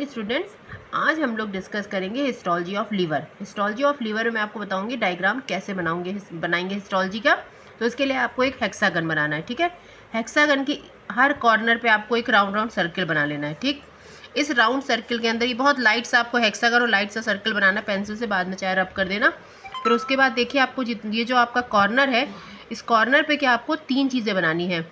Morning students. आज हम लोग डिस्कस करेंगे histology of liver. Histology of liver में मैं आपको बताऊंगी डायग्राम कैसे बनाएंगे हिस्टोलॉजी का। तो इसके लिए आपको एक हेक्सागन बनाना है, ठीक है। हेक्सागन की हर कॉर्नर पे आपको एक राउंड राउंड सर्कल बना लेना है, ठीक। इस राउंड सर्कल के अंदर ये बहुत लाइट सा आपको हेक्सागन और लाइट सा सर्कल बनाना है, पेंसिल से बाद में चाहे रब कर देना। फिर उसके बाद देखिए आपको ये जो आपका कॉर्नर है, इस कॉर्नर पे क्या आपको 3 चीज़ें बनानी है।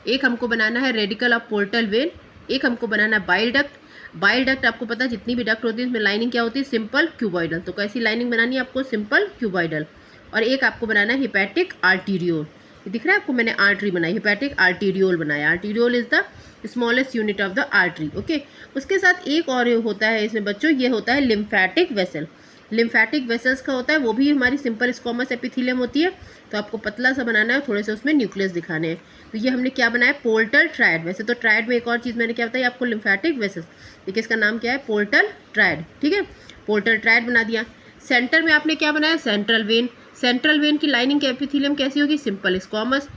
एक हमको बनाना है रेडिकल ऑफ पोर्टल वेन, एक हमको बनाना है बाइल डक्ट। बाइल डक्ट आपको पता है जितनी भी डक्ट होती है उसमें लाइनिंग क्या होती है, सिंपल क्यूबॉइडल। तो कैसी लाइनिंग बनानी है आपको, सिंपल क्यूबॉइडल। और एक आपको बनाना है हिपैटिक आर्टीरियोल। ये दिख रहा है आपको, मैंने आर्टरी बनाई, हिपैटिक आर्टीरियोल बनाया। Arteriole is the smallest unit of the artery, okay. उसके साथ एक और होता है इसमें बच्चों, ये होता है लिम्फेटिक वेसल। लिम्फेटिक वेसल्स का होता है, वो भी हमारी सिंपल स्क्वामस एपिथेलियम होती है। तो आपको पतला सा बनाना है, थोड़े से उसमें न्यूक्लियस दिखाने हैं। तो ये हमने क्या बनाया, पोर्टल ट्रायड। वैसे तो ट्रायड में एक और चीज़ मैंने क्या बताई आपको, लिम्फेटिक वेसल्स। देखिए इसका नाम क्या है, पोर्टल ट्रायड, ठीक है। पोर्टल ट्रायड बना दिया। सेंटर में आपने क्या बनाया, सेंट्रल वेन। सेंट्रल वेन की लाइनिंग के एपिथेलियम कैसी होगी, सिंपल स्क्वामस।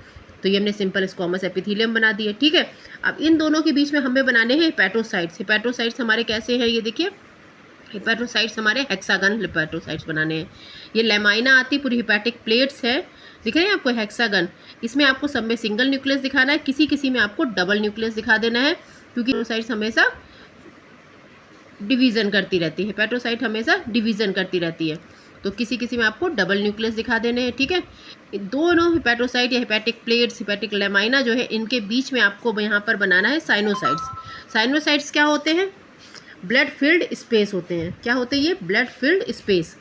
तो ये हमने सिंपल स्क्वामस एपिथेलियम बना दिए, ठीक है। अब इन दोनों के बीच में हमें बनाने हैं हिपैटोसाइट्स। हिपैटोसाइट्स हमारे कैसे हैं, ये देखिए हिपैटोसाइट्स हमारे हेक्सागन हिपैटोसाइट्स बनाने हैं। ये लेमाइना आती पूरी हिपैटिक प्लेट्स है, दिख रहे हैं आपको हेक्सागन। इसमें आपको सब में सिंगल न्यूक्लियस दिखाना है, किसी किसी में आपको डबल न्यूक्लियस दिखा देना है, क्योंकि हिपैटोसाइट्स हमेशा डिवीज़न करती रहती है। हिपैटोसाइट हमेशा डिवीज़न करती रहती है, तो किसी किसी में आपको डबल न्यूक्लियस दिखा देने हैं, ठीक है। दोनों हिपैटोसाइट या हिपैटिक प्लेट्स, हिपैटिक लेमाइना जो है, इनके बीच में आपको यहाँ पर बनाना है साइनोसाइट्स। साइनोसाइट्स क्या होते हैं, ब्लड फिल्ड स्पेस होते हैं। क्या होते हैं ये, blood filled space.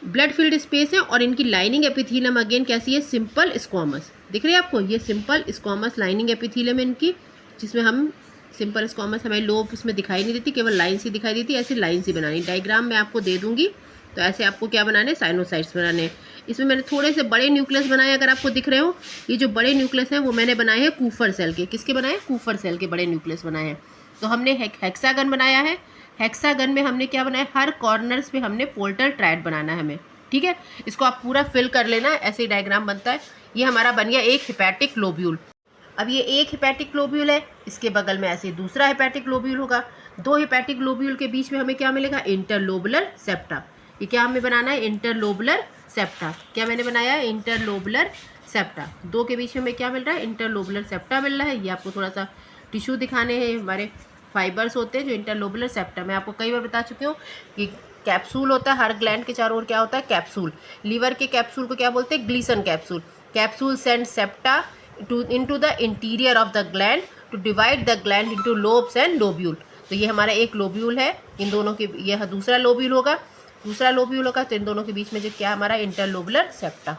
Blood filled space है और इनकी लाइनिंग एपिथेलियम अगेन कैसी है, सिंपल स्क्वामस। दिख रही है आपको, ये सिंपल स्क्वामस लाइनिंग एपिथेलियम है इनकी, जिसमें हम सिंपल स्क्वामस हमें लोब इसमें दिखाई नहीं देती, केवल लाइन सी दिखाई देती है। ऐसी लाइन सी बनानी, डायग्राम में आपको दे दूंगी। तो ऐसे आपको क्या बनाने, साइनोसाइट्स बनाने। इसमें मैंने थोड़े से बड़े न्यूक्लियस बनाए, अगर आपको दिख रहे हो। ये जो बड़े न्यूक्लियस हैं वो मैंने बनाए हैं कूफर सेल के। किसके बनाए, कूफर सेल के बड़े न्यूक्लियस बनाए हैं। तो हमने हेक्सागन बनाया है। हेक्सागन में हमने क्या बनाया, हर कॉर्नर्स पे हमने पोर्टल ट्रायड बनाना है हमें, ठीक है। इसको आप पूरा फिल कर लेना, ऐसे ही डायग्राम बनता है। ये हमारा बन गया एक हिपैटिक लोब्यूल। अब ये एक हिपैटिक लोब्यूल है, इसके बगल में ऐसे दूसरा हिपैटिक लोब्यूल होगा। 2 हिपैटिक लोब्यूल के बीच में हमें क्या मिलेगा, इंटरलोबुलर सेप्टा। ये क्या हमें बनाना है, इंटरलोबुलर सेप्टा। क्या मैंने बनाया है, इंटरलोबुलर सेप्टा। 2 के बीच में हमें क्या मिल रहा है, इंटरलोबुलर सेप्टा मिल रहा है। ये आपको थोड़ा सा टिश्यू दिखाने हैं, हमारे फाइबर्स होते हैं जो इंटरलोबुलर सेप्टा। मैं आपको कई बार बता चुकी हूँ कि कैप्सूल होता है, हर ग्लैंड के चारों ओर क्या होता है, कैप्सूल। लीवर के कैप्सूल को क्या बोलते हैं, Glisson capsule. Capsule send septa into the interior of the gland to divide the gland into lobes and lobule। तो ये हमारा एक लोब्यूल है, इन दोनों के, यह दूसरा लोब्यूल होगा, तो इन दोनों के बीच में जो क्या हमारा इंटरलोबुलर सेप्टा।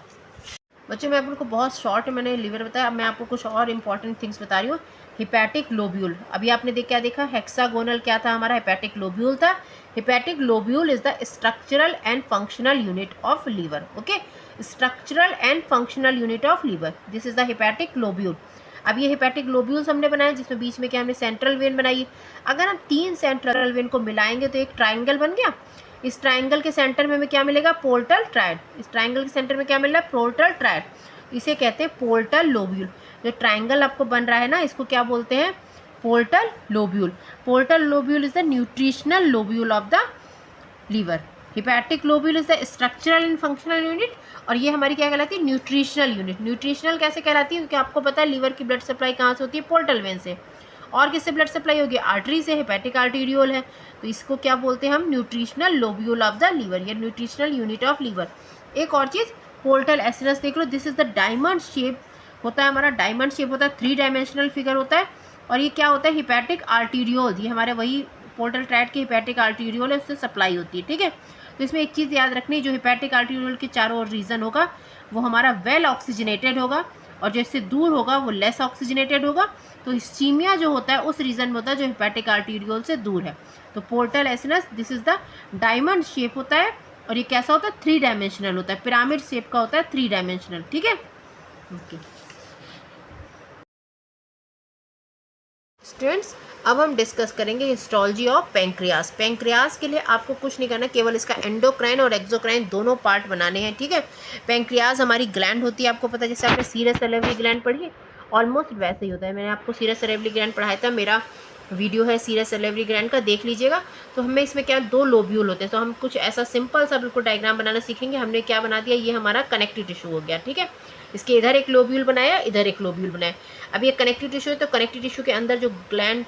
बच्चों मैं आपको बहुत शॉर्ट मैंने लीवर बताया, अब मैं आपको कुछ और इंपॉर्टेंट थिंग्स बता रही हूँ। हिपैटिक लोब्यूल, अभी आपने क्या देखा, हेक्सागोनल क्या था हमारा, हिपैटिक लोब्यूल था। Hepatic lobule is the structural and functional unit of liver, okay. Structural and functional unit of liver, this is the hepatic lobule. अब ये हिपैटिक लोब्यूल्स हमने बनाया, जिसमें बीच में क्या हमने सेंट्रल वेन बनाई। अगर हम 3 सेंट्रल वेन को मिलाएंगे तो एक ट्राइंगल बन गया। इस ट्राइंगल के सेंटर में हमें क्या मिलेगा, पोर्टल ट्रायड। इस ट्राइंगल के सेंटर में क्या मिल रहा है, पोर्टल ट्रायड। इसे कहते हैं पोर्टल लोब्यूल। जो ट्राइंगल आपको बन रहा है ना, इसको क्या बोलते हैं, portal lobule. Portal lobule is the nutritional lobule of the liver. Hepatic lobule is the structural and functional unit, और ये हमारी क्या कहलाती है, न्यूट्रिशनल यूनिट। न्यूट्रिशनल कैसे कहलाती है, क्योंकि आपको पता है लीवर की ब्लड सप्लाई कहाँ से होती है, पोर्टल वेन से। और किससे ब्लड सप्लाई होगी, आर्टरी से, हिपैटिक आर्टीरियोल है। तो इसको क्या बोलते हैं हम, nutritional lobule of the liver, या न्यूट्रिशनल यूनिट ऑफ लीवर। एक और चीज़, पोर्टल एसिनस देख लो, this is the diamond shape होता है हमारा, डायमंड शेप होता है, 3 डायमेंशनल फिगर होता है। और ये क्या होता है, हिपैटिक आर्टीरियोल। ये हमारे वही पोर्टल ट्रैक्ट की हिपैटिक आर्टीरियोल है, उससे सप्लाई होती है, ठीक है। तो इसमें एक चीज़ याद रखनी, जो हिपैटिक आर्टीरियोल के चारों ओर रीजन होगा वो हमारा वेल ऑक्सीजनेटेड होगा, और जो इससे दूर होगा वो लेस ऑक्सीजनेटेड होगा। तो इस्चीमिया जो होता है उस रीजन में होता है जो हिपैटिक आर्टीरियोल से दूर है। तो portal acinus, this is the diamond shape होता है, और ये कैसा होता है, 3 डायमेंशनल होता है, पिरामिड शेप का होता है, 3 डायमेंशनल, ठीक है, ओके। स्टूडेंट्स अब हम डिस्कस करेंगे हिस्टोलॉजी ऑफ पेंक्रियास। पेंक्रियास के लिए आपको कुछ नहीं करना, केवल इसका एंडोक्राइन और एक्सोक्राइन दोनों पार्ट बनाने हैं, ठीक है। पेंक्रियास हमारी ग्लैंड होती है, आपको पता है, जैसे आपने सीरस सैलिवरी ग्लैंड पढ़ी है, ऑलमोस्ट वैसे ही होता है। मैंने आपको सीरस सैलिवरी ग्लैंड पढ़ाया था, मेरा वीडियो है सीरस सैलिवरी ग्लैंड का, देख लीजिएगा। तो हमें इसमें क्या 2 लोब्यूल होते हैं, तो हम कुछ ऐसा सिंपल सा बिल्कुल डायग्राम बनाना सीखेंगे। हमने क्या बना दिया, ये हमारा कनेक्टिव टिश्यू हो गया, ठीक है। इसके इधर एक लोब्यूल बनाया, इधर एक लोब्यूल बनाया। अब ये कनेक्टिव टिश्यू है, तो कनेक्टिव टिश्यू के अंदर जो ग्लैंड,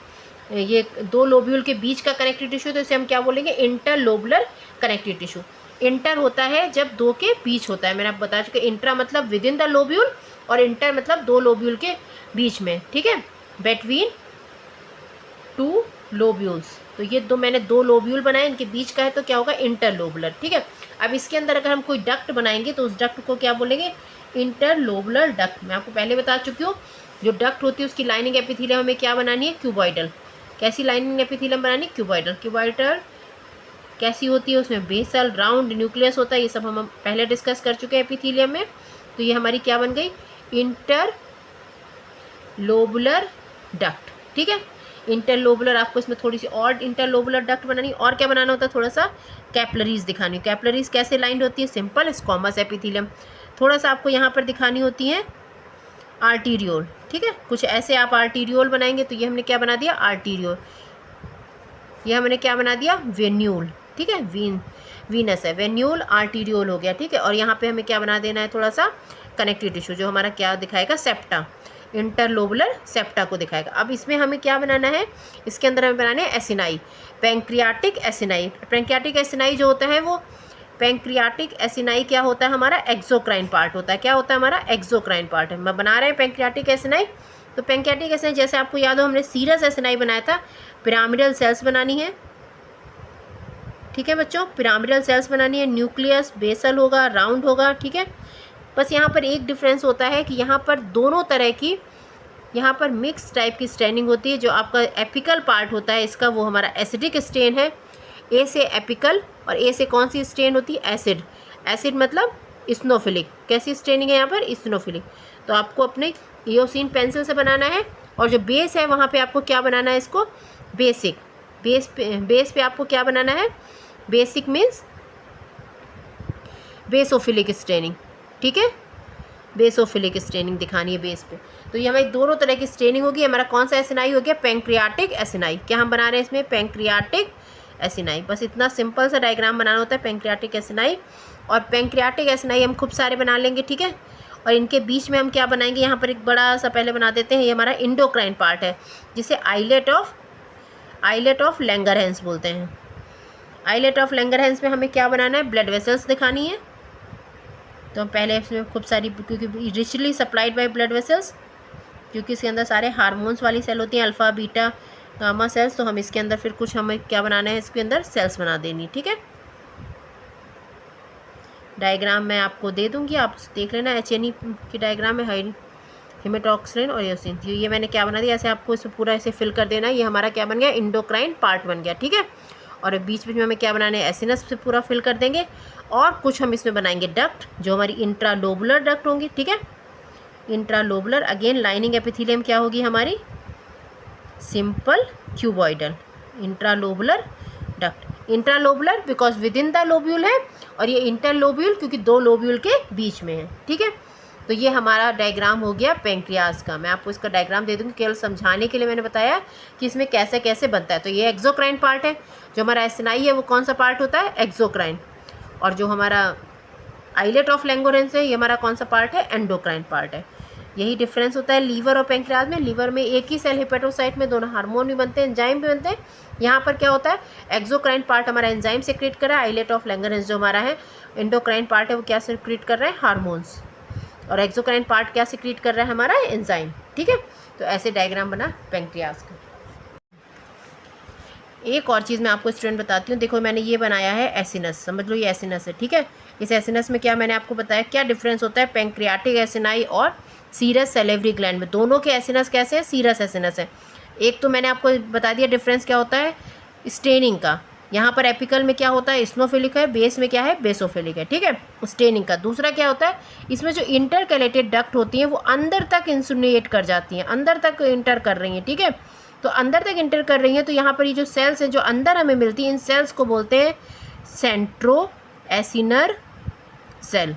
ये 2 लोब्यूल के बीच का कनेक्टिव टिश्यू, तो इसे हम क्या बोलेंगे, इंटरलोबुलर कनेक्टिव टिश्यू। इंटर होता है जब 2 के बीच होता है, मैंने आपको बता चुका। इंट्रा मतलब विद इन द लोब्यूल, और इंटर मतलब 2 लोब्यूल के बीच में, ठीक है, बिटवीन 2 लोब्यूल्स। तो ये मैंने 2 लोब्यूल बनाए, इनके बीच का है, तो क्या होगा, इंटरलोबुलर, ठीक है। अब इसके अंदर अगर हम कोई डक्ट बनाएंगे तो उस डक्ट को क्या बोलेंगे, इंटरलोबुलर डक्ट। मैं आपको पहले बता चुकी हूँ, जो डक्ट होती है उसकी लाइनिंग एपिथेलियम हमें क्या बनानी है, क्यूबॉइडल। कैसी लाइनिंग एपिथेलियम बनानी है, क्यूबॉइडल। क्यूबॉइडल कैसी होती है, उसमें बेसल राउंड न्यूक्लियस होता है, ये सब हम पहले डिस्कस कर चुके हैं एपिथेलियम में। तो ये हमारी क्या बन गई, इंटरलोबुलर डक्ट, ठीक है। इंटरलोबुलर, आपको इसमें थोड़ी सी और इंटरलोबुलर डक्ट बनानी, और क्या बनाना होता है, थोड़ा सा कैपलरीज दिखानी। कैपलरीज कैसे लाइंड होती है, सिंपल स्क्वामस एपिथेलियम। थोड़ा सा आपको यहाँ पर दिखानी होती है आर्टीरियोल, ठीक है। कुछ ऐसे आप आर्टीरियोल बनाएंगे, तो ये हमने क्या बना दिया, आर्टीरियोल। ये हमने क्या बना दिया, वेन्यूल, ठीक है। वीनस है, वेन्यूल आर्टीरियोल हो गया, ठीक है। और यहाँ पे हमें क्या बना देना है, थोड़ा सा कनेक्टिव टिश्यू, जो हमारा क्या दिखाएगा, सेप्टा, इंटरलोबुलर सेप्टा को दिखाएगा। अब इसमें हमें क्या बनाना है, इसके अंदर हमें बनाना है acini, pancreatic acini. Pancreatic acini जो होता है, वो पैंक्रियाटिक एसिनाई क्या होता है, हमारा एक्सोक्राइन पार्ट होता है। क्या होता है, हमारा एक्सोक्राइन पार्ट है। मैं बना रहे हैं पैंक्रियाटिक एसिनाई। तो पैंक्रियाटिक एसिनाई, जैसे आपको याद हो, हमने सीरस एसिनाई बनाया था, पिरामिडल सेल्स बनानी है, ठीक है बच्चों, पिरामिडल सेल्स बनानी है। न्यूक्लियस बेसल होगा, राउंड होगा, ठीक है। बस यहाँ पर एक डिफरेंस होता है कि यहाँ पर दोनों तरह की, यहाँ पर मिक्स टाइप की स्ट्रेनिंग होती है। जो आपका एपिकल पार्ट होता है इसका, वो हमारा एसिडिक स्ट्रेन है, ए से एपिकल, और ए से कौन सी स्ट्रेन होती है, एसिड। एसिड मतलब इस्नोफिलिक। कैसी स्ट्रेनिंग है यहाँ पर, इस्नोफिलिक। तो आपको अपने ईओसिन पेंसिल से बनाना है। और जो बेस है वहाँ पे आपको क्या बनाना है, इसको बेसिक। बेस पे आपको क्या बनाना है, बेसिक मीन्स बेसोफिलिक स्ट्रेनिंग, ठीक है। बेसोफिलिक स्ट्रेनिंग दिखानी है बेस पे। तो ये हमारी दोनों तरह की स्ट्रेनिंग होगी। हमारा कौन सा एसिनाई हो गया, पैंक्रियाटिक एसिनाई। क्या हम बना रहे हैं इसमें, पैंक्रियाटिक एसिनाई। बस इतना सिंपल सा डायग्राम बनाना होता है, पैंक्रियाटिक एसिनाई। और पैंक्रियाटिक एसिनाई हम खूब सारे बना लेंगे, ठीक है। और इनके बीच में हम क्या बनाएंगे, यहाँ पर एक बड़ा सा पहले बना देते हैं। ये हमारा इंडोक्राइन पार्ट है, जिसे आइलेट ऑफ लैंगरहैंस बोलते हैं। आइलेट ऑफ लैंगरहैंस में हमें क्या बनाना है, ब्लड वेसल्स दिखानी है। तो हम पहले इसमें खूब सारी, क्योंकि richly supplied by blood vessels, क्योंकि इसके अंदर सारे हार्मोन्स वाली सेल होती हैं, अल्फ़ा बीटा गामा सेल्स। तो हम इसके अंदर फिर कुछ हमें क्या बनाना है, इसके अंदर सेल्स बना देनी, ठीक है। डायग्राम मैं आपको दे दूंगी, आप देख लेना। HNE की डायग्राम है, हेमेटॉक्सिन और एओसिन। ये मैंने क्या बना दिया, ऐसे आपको इसे पूरा ऐसे फिल कर देना है। ये हमारा क्या बन गया, इंडोक्राइन पार्ट बन गया, ठीक है। और बीच बीच में हमें क्या बनाना है, एसिनस से पूरा फिल कर देंगे। और कुछ हम इसमें बनाएंगे डक्ट, जो हमारी इंट्रालोबुलर डक्ट होंगी, ठीक है। इंट्रालोबुलर, अगेन लाइनिंग एपिथेलियम क्या होगी हमारी, simple cuboidal. Intralobular duct, intralobular because with in the lobule है, और ये इंटरलोब्यूल क्योंकि 2 लोब्यूल के बीच में है, ठीक है। तो ये हमारा डायग्राम हो गया पैंक्रियाज का। मैं आपको इसका डायग्राम दे दूँगी, केवल समझाने के लिए मैंने बताया कि इसमें कैसे कैसे बनता है। तो ये एक्सोक्राइन पार्ट है, जो हमारा एसिनाई है वो कौन सा पार्ट होता है, एक्सोक्राइन। और जो हमारा आइलेट ऑफ लैंगरहैंस है, ये हमारा कौन सा पार्ट है, एंडोक्राइन पार्ट है। यही डिफरेंस होता है लीवर और पैंक्रियाज में। लीवर में एक ही सेल हेपेटोसाइट में दोनों हार्मोन भी बनते हैं, एंजाइम भी बनते हैं। यहाँ पर क्या होता है, एक्सोक्राइन पार्ट हमारा एंजाइम सेक्रेट कर रहा है, आइलेट ऑफ लैंगरहैंस जो हमारा है एंडोक्राइन पार्ट है, वो क्या सेक्रेट कर रहा है, हार्मोन्स। और एक्सोक्राइन पार्ट क्या सेक्रेट कर रहा है, हमारा एंजाइम, ठीक है। तो ऐसे डायग्राम बना पैंक्रियाज का। एक और चीज़ मैं आपको स्टूडेंट बताती हूँ। देखो मैंने ये बनाया है एसिनस, समझ लो ये एसिनस है, ठीक है। इस एसिनस में क्या मैंने आपको बताया, क्या डिफरेंस होता है पैंक्रियाटिक एसिनाई और सीरस सैलिवरी ग्लैंड में। दोनों के एसिनस कैसे है, सीरस एसिनस है। एक तो मैंने आपको बता दिया डिफरेंस क्या होता है स्टेनिंग का। यहाँ पर एपिकल में क्या होता है, स्नोफिलिक है, बेस में क्या है, बेसोफिलिक है, ठीक है, स्टेनिंग का। दूसरा क्या होता है, इसमें जो इंटरकैलेटेड डक्ट होती हैं वो अंदर तक इंसुलेट कर जाती हैं, अंदर तक इंटर कर रही हैं, ठीक है। तो अंदर तक इंटर कर रही हैं, तो यहाँ पर ये जो सेल्स हैं जो अंदर हमें मिलती हैं, इन सेल्स को बोलते हैं centro acinar cell.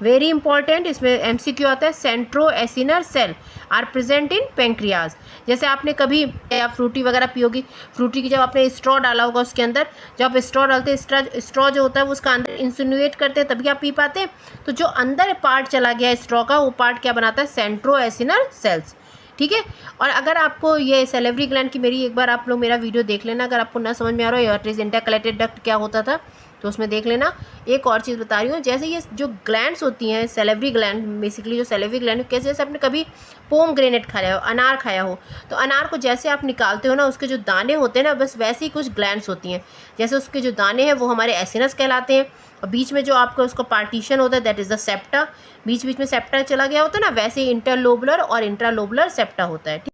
Very important, इसमें एमसीक्यू आता है। Centro acinar cell are present in pancreas. जैसे आपने कभी या फ्रूटी वगैरह पियोगी, फ्रूटी की जब आपने स्ट्रॉ डाला होगा उसके अंदर, जब आप स्ट्रॉ डालते हैं, स्ट्रॉ जो होता है वो उसका अंदर इंसिनुएट करते हैं तभी आप पी पाते हैं। तो जो अंदर पार्ट चला गया स्ट्रॉ का, वो पार्ट क्या बनाता है? सेंट्रो एसिनर सेल्स, ठीक है। और अगर आपको ये सेलेवरी ग्लैंड की मेरी एक बार आप लोग मेरा वीडियो देख लेना, अगर आपको ना समझ में आ रहा हो व्हाट इज इंटरकलेटेड डक्ट क्या होता था तो उसमें देख लेना। एक और चीज़ बता रही हूँ, जैसे ये जो ग्लैंड्स होती हैं सेलेवरी ग्लैंड, बेसिकली जो सेलेवरी ग्लैंड कैसे, जैसे आपने कभी पोम ग्रेनेट खाया हो, अनार खाया हो, तो अनार को जैसे आप निकालते हो ना, उसके जो दाने होते हैं ना, बस वैसे ही कुछ ग्लैंड्स होती हैं। जैसे उसके जो दाने हैं वो हमारे एसिनस कहलाते हैं, और बीच में जो आपका उसका पार्टीशन होता है दैट इज़ द सेप्टा, बीच बीच में सेप्टा चला गया होता है ना, वैसे ही इंटरलोबुलर और इंट्रालोबुलर सेप्टा होता है।